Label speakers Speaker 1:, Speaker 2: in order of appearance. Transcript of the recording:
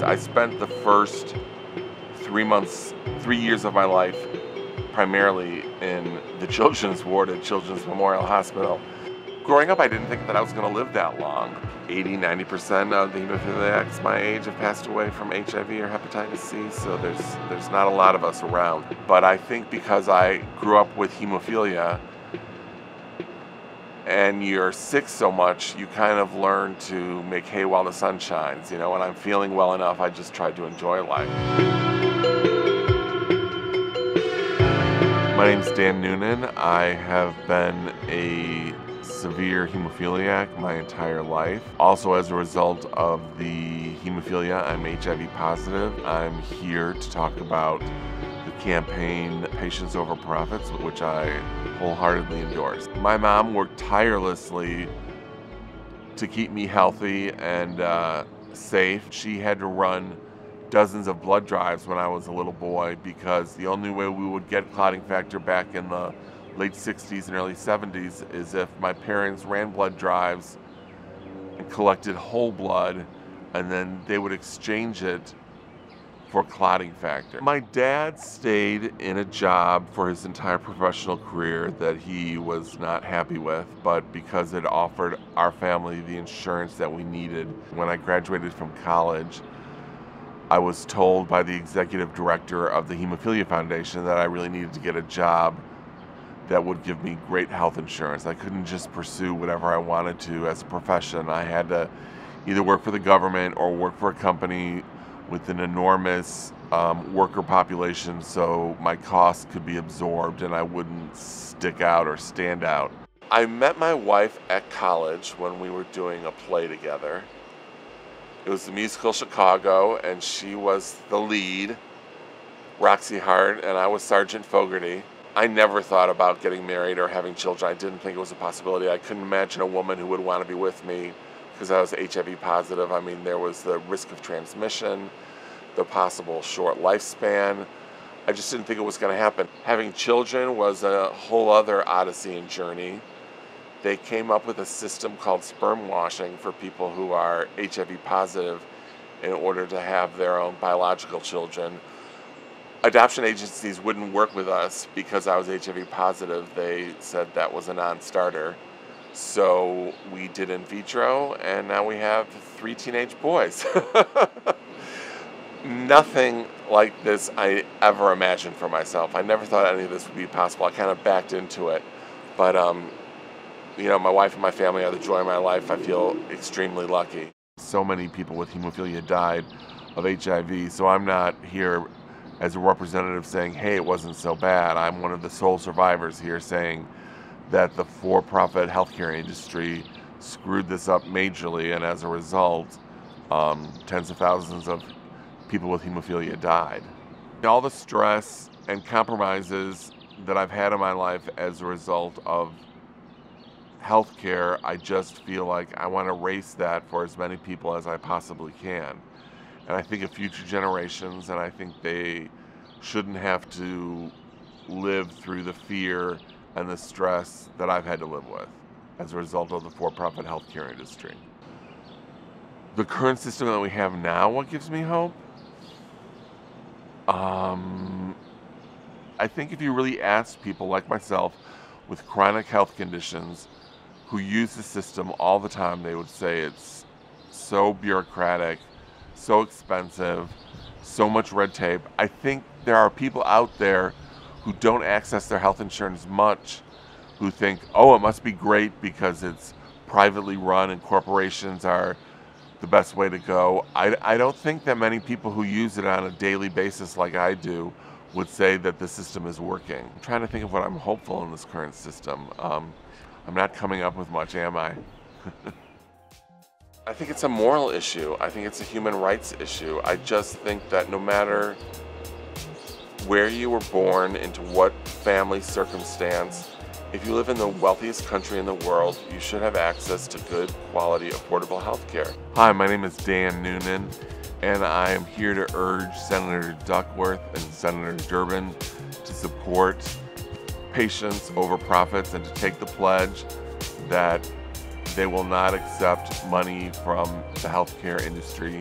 Speaker 1: I spent the first 3 years of my life primarily in the children's ward at Children's Memorial Hospital. Growing up, I didn't think that I was going to live that long. 80–90% of the hemophiliacs my age have passed away from HIV or hepatitis C, so there's not a lot of us around. But I think because I grew up with hemophilia and you're sick so much, you kind of learn to make hay while the sun shines. You know, when I'm feeling well enough, I just try to enjoy life. My name's Dan Noonan. I have been a severe hemophiliac my entire life. Also, as a result of the hemophilia, I'm HIV positive. I'm here to talk about the campaign Patients Over Profits, which I wholeheartedly endorse. My mom worked tirelessly to keep me healthy and safe. She had to run dozens of blood drives when I was a little boy because the only way we would get clotting factor back in the late 60s and early 70s is if my parents ran blood drives and collected whole blood, and then they would exchange it for clotting factor. My dad stayed in a job for his entire professional career that he was not happy with, but because it offered our family the insurance that we needed. When I graduated from college, I was told by the executive director of the Hemophilia Foundation that I really needed to get a job that would give me great health insurance. I couldn't just pursue whatever I wanted to as a profession. I had to either work for the government or work for a company with an enormous worker population so my costs could be absorbed and I wouldn't stick out or stand out. I met my wife at college when we were doing a play together. It was the musical Chicago, and she was the lead, Roxy Hart, and I was Sergeant Fogarty. I never thought about getting married or having children. I didn't think it was a possibility. I couldn't imagine a woman who would want to be with me because I was HIV positive. I mean, there was the risk of transmission, the possible short lifespan. I just didn't think it was going to happen. Having children was a whole other odyssey and journey. They came up with a system called sperm washing for people who are HIV positive in order to have their own biological children. Adoption agencies wouldn't work with us because I was HIV positive. They said that was a non-starter. So we did in vitro, and now we have 3 teenage boys. Nothing like this I ever imagined for myself. I never thought any of this would be possible. I kind of backed into it. But you know, my wife and my family are the joy of my life. I feel extremely lucky. So many people with hemophilia died of HIV, so I'm not here as a representative saying, hey, it wasn't so bad. I'm one of the sole survivors here saying that the for-profit healthcare industry screwed this up majorly, and as a result, tens of thousands of people with hemophilia died. All the stress and compromises that I've had in my life as a result of healthcare, I just feel like I want to erase that for as many people as I possibly can. And I think of future generations, and I think they shouldn't have to live through the fear and the stress that I've had to live with as a result of the for-profit healthcare industry. The current system that we have now, what gives me hope? I think if you really ask people like myself with chronic health conditions who use the system all the time, they would say it's so bureaucratic, so expensive, so much red tape. I think there are people out there who don't access their health insurance much, who think, oh, it must be great because it's privately run and corporations are the best way to go. I don't think that many people who use it on a daily basis like I do would say that the system is working. I'm trying to think of what I'm hopeful in this current system. I'm not coming up with much, am I? I think it's a moral issue. I think it's a human rights issue. I just think that no matter where you were born, into what family circumstance, if you live in the wealthiest country in the world, you should have access to good, quality, affordable health care. Hi, my name is Dan Noonan, and I am here to urge Senator Duckworth and Senator Durbin to support Patients Over Profits and to take the pledge that they will not accept money from the healthcare industry